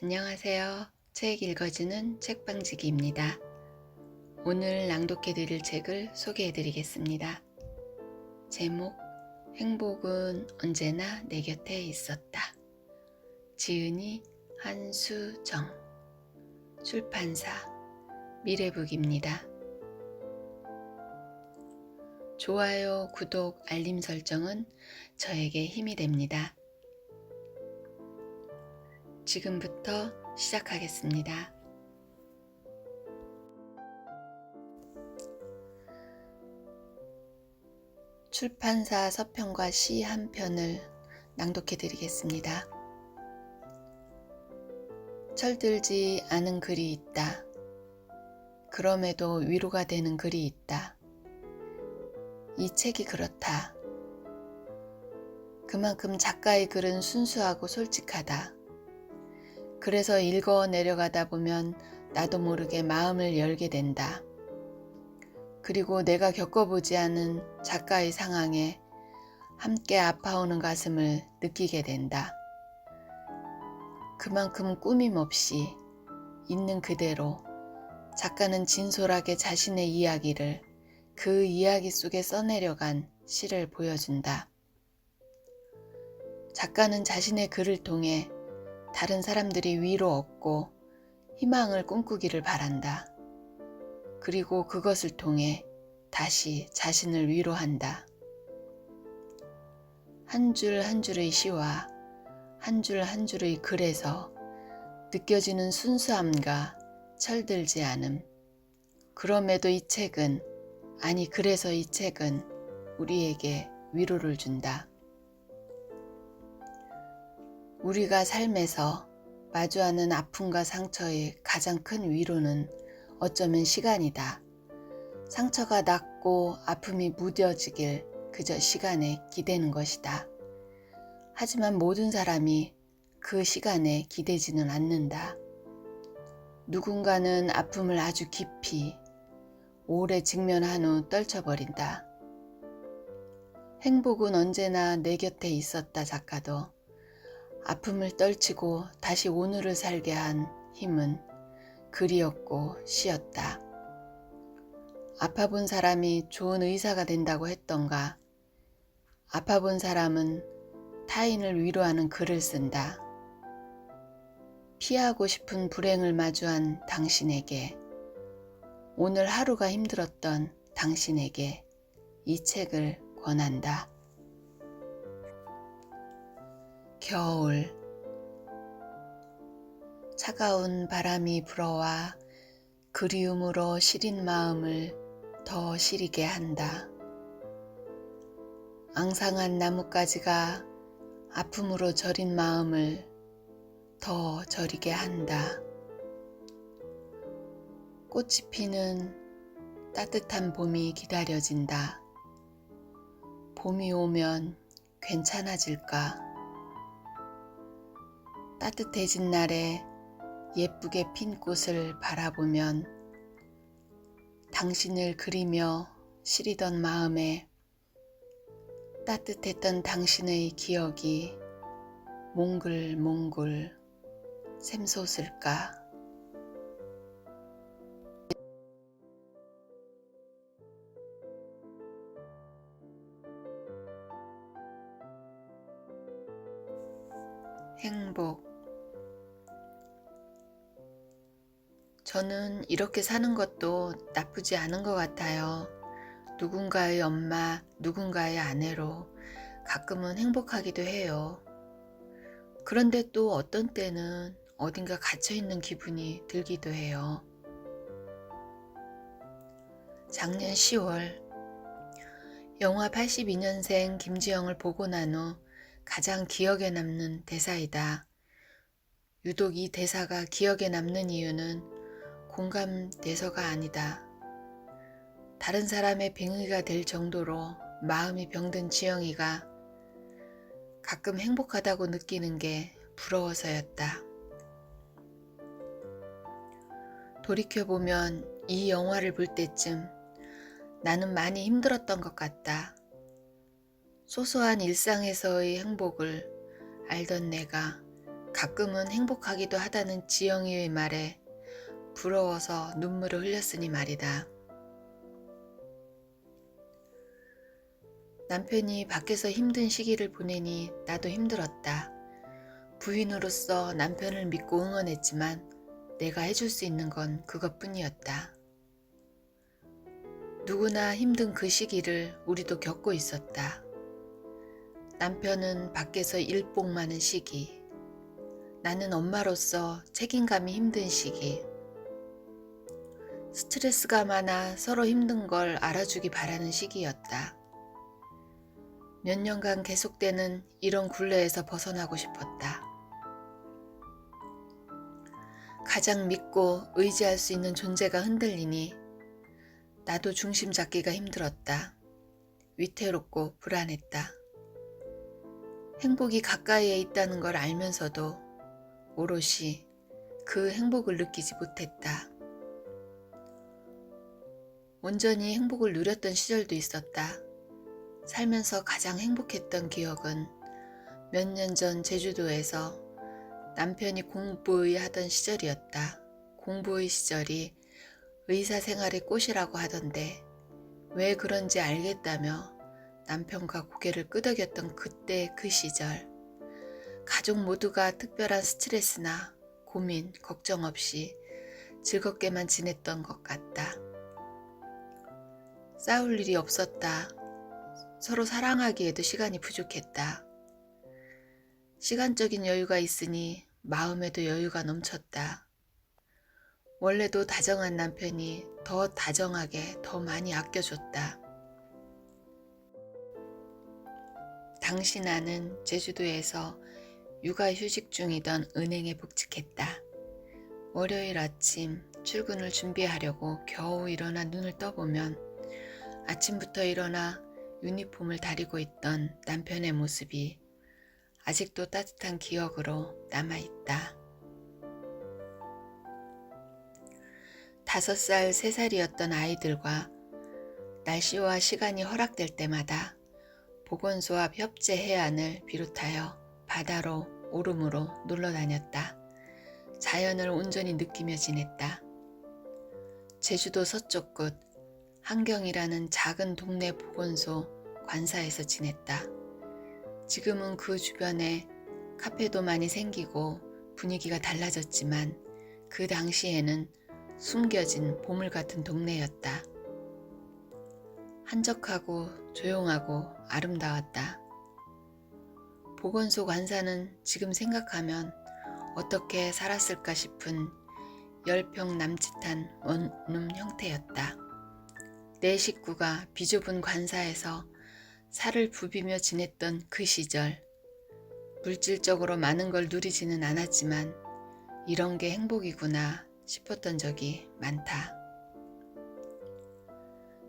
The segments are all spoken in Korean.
안녕하세요. 책 읽어주는 책방지기입니다. 오늘 낭독해 드릴 책을 소개해 드리겠습니다. 제목 행복은 언제나 내 곁에 있었다. 지은이 한수정, 출판사 미래북입니다. 좋아요, 구독, 알림 설정은 저에게 힘이 됩니다. 지금부터 시작하겠습니다. 출판사 서평과 시 한 편을 낭독해 드리겠습니다. 철들지 않은 글이 있다. 그럼에도 위로가 되는 글이 있다. 이 책이 그렇다. 그만큼 작가의 글은 순수하고 솔직하다. 그래서 읽어 내려가다 보면 나도 모르게 마음을 열게 된다. 그리고 내가 겪어보지 않은 작가의 상황에 함께 아파오는 가슴을 느끼게 된다. 그만큼 꾸밈 없이 있는 그대로 작가는 진솔하게 자신의 이야기를 그 이야기 속에 써내려간 시를 보여준다. 작가는 자신의 글을 통해 다른 사람들이 위로 얻고 희망을 꿈꾸기를 바란다. 그리고 그것을 통해 다시 자신을 위로한다. 한 줄 한 줄의 시와 한 줄 한 줄의 글에서 느껴지는 순수함과 철들지 않음. 그럼에도 이 책은, 그래서 이 책은 우리에게 위로를 준다. 우리가 삶에서 마주하는 아픔과 상처의 가장 큰 위로는 어쩌면 시간이다. 상처가 낫고 아픔이 무뎌지길 그저 시간에 기대는 것이다. 하지만 모든 사람이 그 시간에 기대지는 않는다. 누군가는 아픔을 아주 깊이 오래 직면한 후 떨쳐버린다. 행복은 언제나 내 곁에 있었다 작가도 아픔을 떨치고 다시 오늘을 살게 한 힘은 글이었고 시였다. 아파본 사람이 좋은 의사가 된다고 했던가. 아파본 사람은 타인을 위로하는 글을 쓴다. 피하고 싶은 불행을 마주한 당신에게, 오늘 하루가 힘들었던 당신에게 이 책을 권한다. 겨울, 차가운 바람이 불어와 그리움으로 시린 마음을 더 시리게 한다. 앙상한 나뭇가지가 아픔으로 저린 마음을 더 저리게 한다. 꽃이 피는 따뜻한 봄이 기다려진다. 봄이 오면 괜찮아질까? 따뜻해진 날에 예쁘게 핀 꽃을 바라보면 당신을 그리며 시리던 마음에 따뜻했던 당신의 기억이 몽글몽글 샘솟을까? 행복. 저는 이렇게 사는 것도 나쁘지 않은 것 같아요. 누군가의 엄마, 누군가의 아내로 가끔은 행복하기도 해요. 그런데 또 어떤 때는 어딘가 갇혀있는 기분이 들기도 해요. 작년 10월 영화 82년생 김지영을 보고 난 후 가장 기억에 남는 대사이다. 유독 이 대사가 기억에 남는 이유는 공감돼서가 아니다. 다른 사람의 빙의가 될 정도로 마음이 병든 지영이가 가끔 행복하다고 느끼는 게 부러워서였다. 돌이켜보면 이 영화를 볼 때쯤 나는 많이 힘들었던 것 같다. 소소한 일상에서의 행복을 알던 내가 가끔은 행복하기도 하다는 지영이의 말에 부러워서 눈물을 흘렸으니 말이다. 남편이 밖에서 힘든 시기를 보내니 나도 힘들었다. 부인으로서 남편을 믿고 응원했지만 내가 해줄 수 있는 건 그것뿐이었다. 누구나 힘든 그 시기를 우리도 겪고 있었다. 남편은 밖에서 일복 많은 시기, 나는 엄마로서 책임감이 힘든 시기, 스트레스가 많아 서로 힘든 걸 알아주기 바라는 시기였다. 몇 년간 계속되는 이런 굴레에서 벗어나고 싶었다. 가장 믿고 의지할 수 있는 존재가 흔들리니 나도 중심 잡기가 힘들었다. 위태롭고 불안했다. 행복이 가까이에 있다는 걸 알면서도 오롯이 그 행복을 느끼지 못했다. 온전히 행복을 누렸던 시절도 있었다. 살면서 가장 행복했던 기억은 몇 년 전 제주도에서 남편이 공부의 하던 시절이었다. 공부의 시절이 의사 생활의 꽃이라고 하던데 왜 그런지 알겠다며 남편과 고개를 끄덕였던 그때 그 시절. 가족 모두가 특별한 스트레스나 고민, 걱정 없이 즐겁게만 지냈던 것 같다. 싸울 일이 없었다. 서로 사랑하기에도 시간이 부족했다. 시간적인 여유가 있으니 마음에도 여유가 넘쳤다. 원래도 다정한 남편이 더 다정하게 더 많이 아껴줬다. 당시 나는 제주도에서 육아휴직 중이던 은행에 복직했다. 월요일 아침 출근을 준비하려고 겨우 일어나 눈을 떠보면 아침부터 일어나 유니폼을 다리고 있던 남편의 모습이 아직도 따뜻한 기억으로 남아있다. 5살, 3살이었던 아이들과 날씨와 시간이 허락될 때마다 보건소 앞 협재 해안을 비롯하여 바다로 오름으로 놀러 다녔다. 자연을 온전히 느끼며 지냈다. 제주도 서쪽 끝 한경이라는 작은 동네 보건소 관사에서 지냈다. 지금은 그 주변에 카페도 많이 생기고 분위기가 달라졌지만 그 당시에는 숨겨진 보물 같은 동네였다. 한적하고 조용하고 아름다웠다. 보건소 관사는 지금 생각하면 어떻게 살았을까 싶은 10평 남짓한 원룸 형태였다. 내 식구가 비좁은 관사에서 살을 부비며 지냈던 그 시절, 물질적으로 많은 걸 누리지는 않았지만 이런 게 행복이구나 싶었던 적이 많다.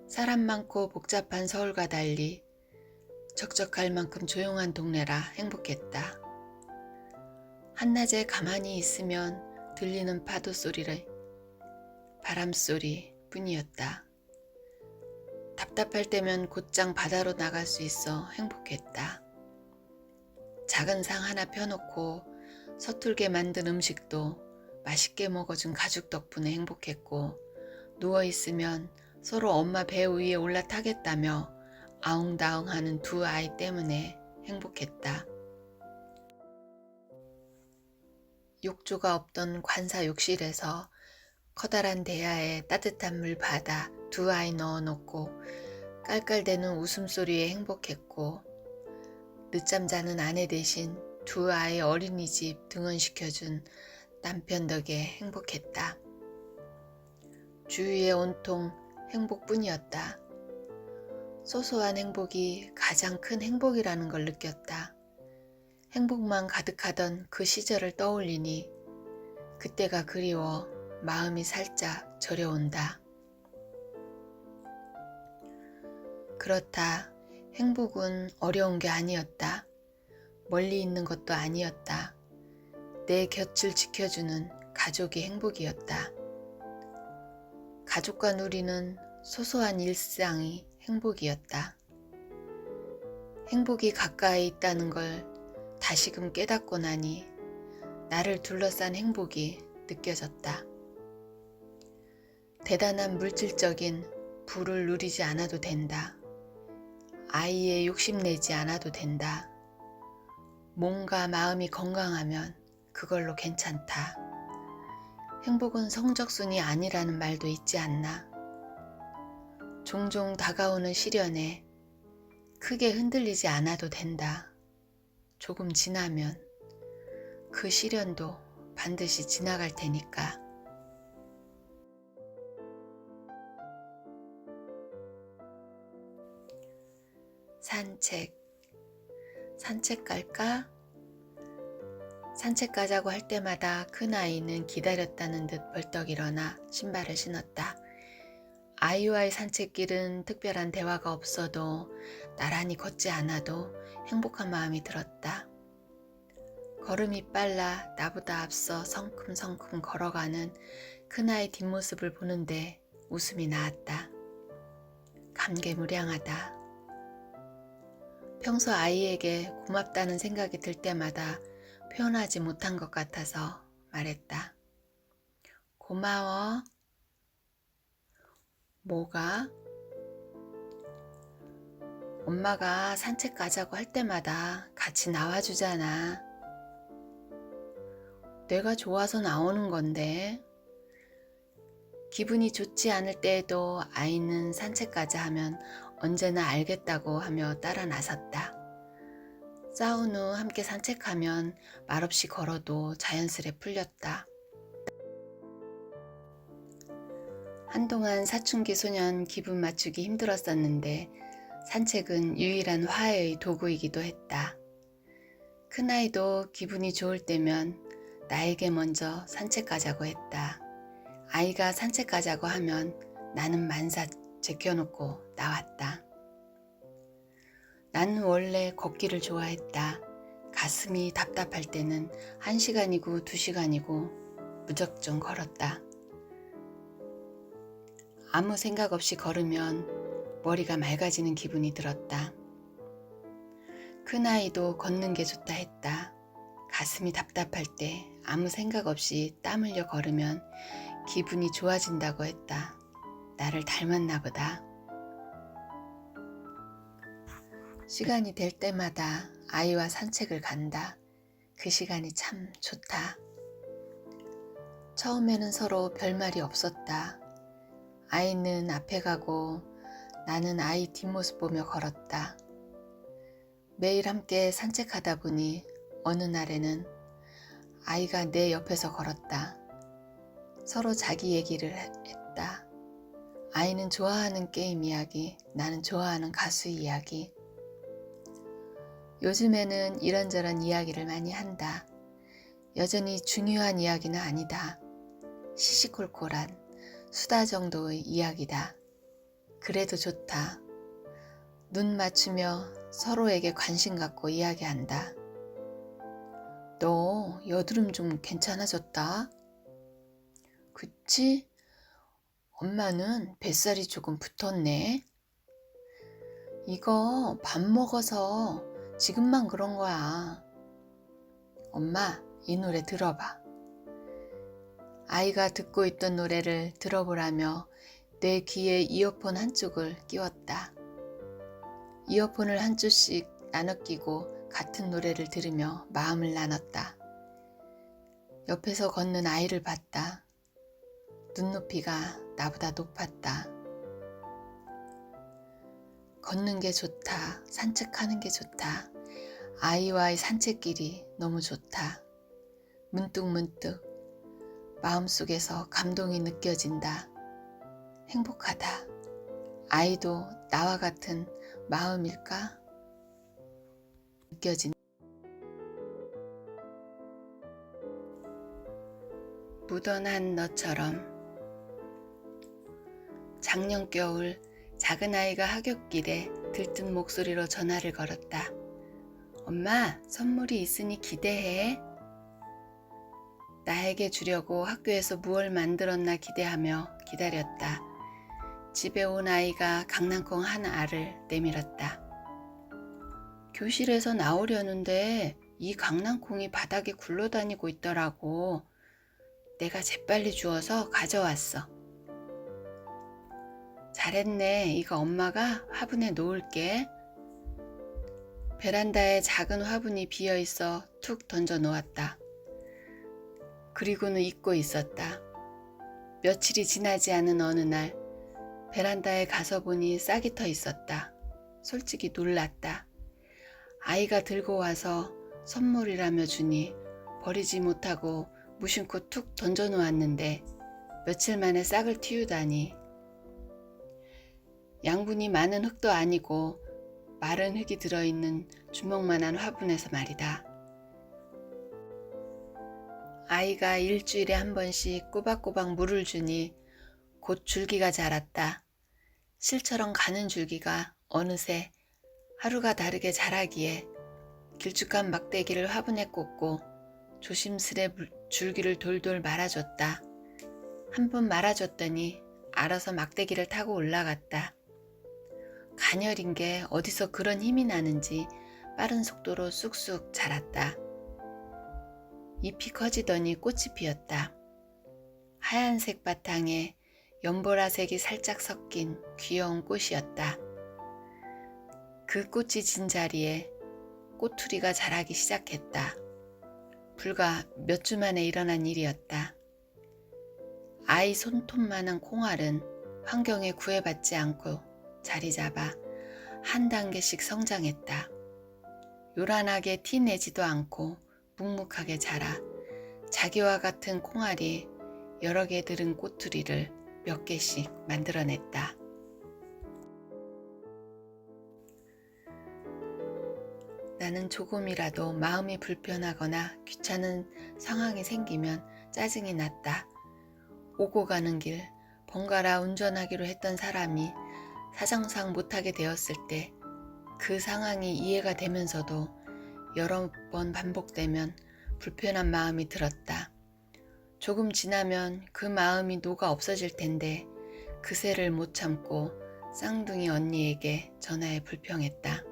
사람 많고 복잡한 서울과 달리 적적할 만큼 조용한 동네라 행복했다. 한낮에 가만히 있으면 들리는 파도 소리를 바람소리 뿐이었다. 답답할 때면 곧장 바다로 나갈 수 있어 행복했다. 작은 상 하나 펴놓고 서툴게 만든 음식도 맛있게 먹어준 가족 덕분에 행복했고 누워있으면 서로 엄마 배 위에 올라타겠다며 아웅다웅하는 두 아이 때문에 행복했다. 욕조가 없던 관사 욕실에서 커다란 대야에 따뜻한 물 받아 두 아이 넣어놓고 깔깔대는 웃음소리에 행복했고 늦잠 자는 아내 대신 두 아이 어린이집 등원시켜준 남편 덕에 행복했다. 주위에 온통 행복뿐이었다. 소소한 행복이 가장 큰 행복이라는 걸 느꼈다. 행복만 가득하던 그 시절을 떠올리니 그때가 그리워 마음이 살짝 저려온다. 그렇다. 행복은 어려운 게 아니었다. 멀리 있는 것도 아니었다. 내 곁을 지켜주는 가족이 행복이었다. 가족과 누리는 소소한 일상이 행복이었다. 행복이 가까이 있다는 걸 다시금 깨닫고 나니 나를 둘러싼 행복이 느껴졌다. 대단한 물질적인 부를 누리지 않아도 된다. 아이의 욕심내지 않아도 된다. 몸과 마음이 건강하면 그걸로 괜찮다. 행복은 성적순이 아니라는 말도 있지 않나. 종종 다가오는 시련에 크게 흔들리지 않아도 된다. 조금 지나면 그 시련도 반드시 지나갈 테니까. 산책 갈까? 산책 가자고 할 때마다 큰아이는 기다렸다는 듯 벌떡 일어나 신발을 신었다. 아이와의 산책길은 특별한 대화가 없어도 나란히 걷지 않아도 행복한 마음이 들었다. 걸음이 빨라 나보다 앞서 성큼성큼 걸어가는 큰아이 뒷모습을 보는데 웃음이 나왔다. 감개무량하다. 평소 아이에게 고맙다는 생각이 들 때마다 표현하지 못한 것 같아서 말했다. 고마워. 뭐가? 엄마가 산책 가자고 할 때마다 같이 나와주잖아. 내가 좋아서 나오는 건데. 기분이 좋지 않을 때에도 아이는 산책 가자 하면 언제나 알겠다고 하며 따라 나섰다. 싸운 후 함께 산책하면 말없이 걸어도 자연스레 풀렸다. 한동안 사춘기 소년 기분 맞추기 힘들었었는데 산책은 유일한 화해의 도구이기도 했다. 큰아이도 기분이 좋을 때면 나에게 먼저 산책 가자고 했다. 아이가 산책 가자고 하면 나는 만사 제껴놓고 나왔다. 나는 원래 걷기를 좋아했다. 가슴이 답답할 때는 1시간이고 2시간이고 무작정 걸었다. 아무 생각 없이 걸으면 머리가 맑아지는 기분이 들었다. 큰아이도 걷는 게 좋다 했다. 가슴이 답답할 때 아무 생각 없이 땀 흘려 걸으면 기분이 좋아진다고 했다. 나를 닮았나 보다. 시간이 될 때마다 아이와 산책을 간다. 그 시간이 참 좋다. 처음에는 서로 별말이 없었다. 아이는 앞에 가고 나는 아이 뒷모습 보며 걸었다. 매일 함께 산책하다 보니 어느 날에는 아이가 내 옆에서 걸었다. 서로 자기 얘기를 했다. 아이는 좋아하는 게임 이야기, 나는 좋아하는 가수 이야기. 요즘에는 이런저런 이야기를 많이 한다. 여전히 중요한 이야기는 아니다. 시시콜콜한 수다 정도의 이야기다. 그래도 좋다. 눈 맞추며 서로에게 관심 갖고 이야기한다. 너 여드름 좀 괜찮아졌다? 그치? 엄마는 뱃살이 조금 붙었네. 이거 밥 먹어서 지금만 그런 거야. 엄마, 이 노래 들어봐. 아이가 듣고 있던 노래를 들어보라며 내 귀에 이어폰 한쪽을 끼웠다. 이어폰을 한 쪽씩 나눠 끼고 같은 노래를 들으며 마음을 나눴다. 옆에서 걷는 아이를 봤다. 눈높이가 나보다 높았다. 걷는 게 좋다. 산책하는 게 좋다. 아이와의 산책길이 너무 좋다. 문득문득 마음속에서 감동이 느껴진다. 행복하다. 아이도 나와 같은 마음일까? 느껴진다. 묻어난 너처럼. 작년 겨울 작은 아이가 하굣길에 들뜬 목소리로 전화를 걸었다. 엄마, 선물이 있으니 기대해. 나에게 주려고 학교에서 무얼 만들었나 기대하며 기다렸다. 집에 온 아이가 강낭콩 한 알을 내밀었다. 교실에서 나오려는데 이 강낭콩이 바닥에 굴러다니고 있더라고. 내가 재빨리 주워서 가져왔어. 잘했네. 이거 엄마가 화분에 놓을게. 베란다에 작은 화분이 비어 있어 툭 던져 놓았다. 그리고는 잊고 있었다. 며칠이 지나지 않은 어느 날 베란다에 가서 보니 싹이 터 있었다. 솔직히 놀랐다. 아이가 들고 와서 선물이라며 주니 버리지 못하고 무심코 툭 던져 놓았는데 며칠 만에 싹을 틔우다니. 양분이 많은 흙도 아니고 마른 흙이 들어있는 주먹만한 화분에서 말이다. 아이가 일주일에 한 번씩 꼬박꼬박 물을 주니 곧 줄기가 자랐다. 실처럼 가는 줄기가 어느새 하루가 다르게 자라기에 길쭉한 막대기를 화분에 꽂고 조심스레 줄기를 돌돌 말아줬다. 한 번 말아줬더니 알아서 막대기를 타고 올라갔다. 가녀린 게 어디서 그런 힘이 나는지 빠른 속도로 쑥쑥 자랐다. 잎이 커지더니 꽃이 피었다. 하얀색 바탕에 연보라색이 살짝 섞인 귀여운 꽃이었다. 그 꽃이 진 자리에 꼬투리가 자라기 시작했다. 불과 몇 주 만에 일어난 일이었다. 아이 손톱만한 콩알은 환경에 구애받지 않고 자리 잡아 한 단계씩 성장했다. 요란하게 티 내지도 않고 묵묵하게 자라 자기와 같은 콩알이 여러 개 들은 꼬투리를 몇 개씩 만들어냈다. 나는 조금이라도 마음이 불편하거나 귀찮은 상황이 생기면 짜증이 났다. 오고 가는 길 번갈아 운전하기로 했던 사람이 사정상 못하게 되었을 때 그 상황이 이해가 되면서도 여러 번 반복되면 불편한 마음이 들었다. 조금 지나면 그 마음이 녹아 없어질 텐데 그새를 못 참고 쌍둥이 언니에게 전화해 불평했다.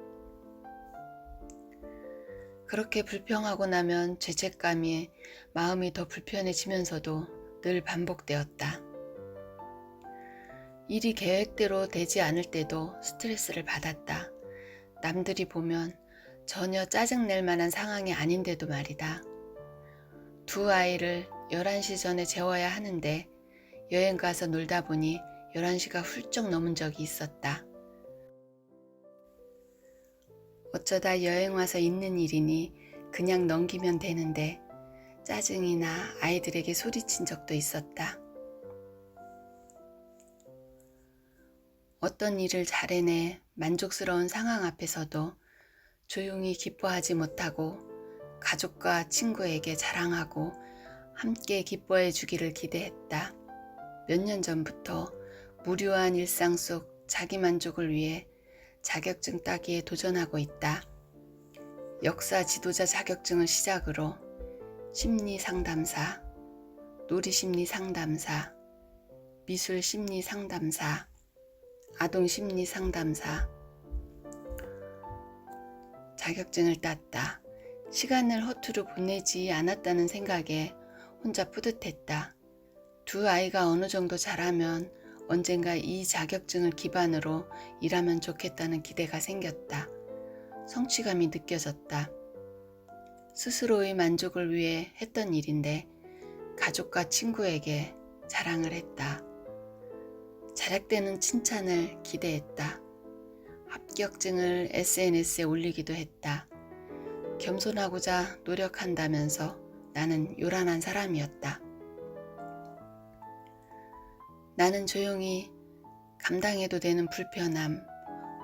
그렇게 불평하고 나면 죄책감에 마음이 더 불편해지면서도 늘 반복되었다. 일이 계획대로 되지 않을 때도 스트레스를 받았다. 남들이 보면 전혀 짜증낼 만한 상황이 아닌데도 말이다. 두 아이를 11시 전에 재워야 하는데 여행 가서 놀다 보니 11시가 훌쩍 넘은 적이 있었다. 어쩌다 여행 와서 있는 일이니 그냥 넘기면 되는데 짜증이 나 아이들에게 소리친 적도 있었다. 어떤 일을 잘 해내 만족스러운 상황 앞에서도 조용히 기뻐하지 못하고 가족과 친구에게 자랑하고 함께 기뻐해 주기를 기대했다. 몇 년 전부터 무료한 일상 속 자기 만족을 위해 자격증 따기에 도전하고 있다. 역사 지도자 자격증을 시작으로 심리 상담사, 놀이 심리 상담사, 미술 심리 상담사, 아동 심리 상담사 자격증을 땄다. 시간을 허투루 보내지 않았다는 생각에 혼자 뿌듯했다. 두 아이가 어느 정도 자라면 언젠가 이 자격증을 기반으로 일하면 좋겠다는 기대가 생겼다. 성취감이 느껴졌다. 스스로의 만족을 위해 했던 일인데 가족과 친구에게 자랑을 했다. 자략되는 칭찬을 기대했다. 합격증을 SNS에 올리기도 했다. 겸손하고자 노력한다면서 나는 요란한 사람이었다. 나는 조용히 감당해도 되는 불편함,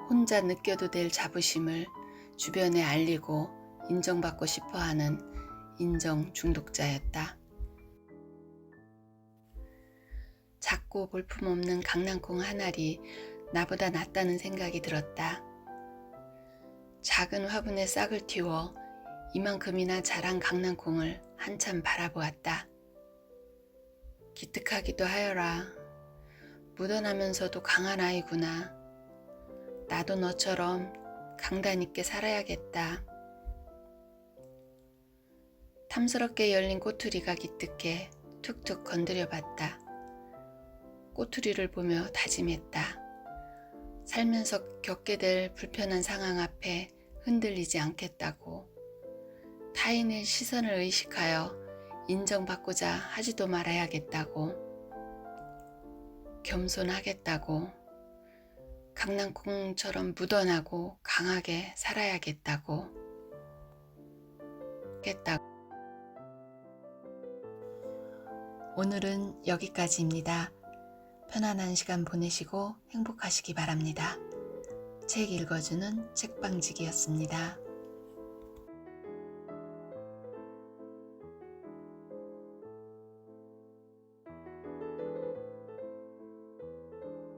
혼자 느껴도 될 자부심을 주변에 알리고 인정받고 싶어하는 인정 중독자였다. 작고 볼품없는 강낭콩 한 알이 나보다 낫다는 생각이 들었다. 작은 화분에 싹을 틔워 이만큼이나 자란 강낭콩을 한참 바라보았다. 기특하기도 하여라. 묻어나면서도 강한 아이구나. 나도 너처럼 강단 있게 살아야겠다. 탐스럽게 열린 꼬투리가 기특해 툭툭 건드려 봤다. 꼬투리를 보며 다짐했다. 살면서 겪게 될 불편한 상황 앞에 흔들리지 않겠다고. 타인의 시선을 의식하여 인정받고자 하지도 말아야겠다고. 겸손하겠다고. 강낭콩처럼 묻어나고 강하게 살아야겠다고. 오늘은 여기까지입니다. 편안한 시간 보내시고 행복하시기 바랍니다. 책 읽어주는 책방지기였습니다.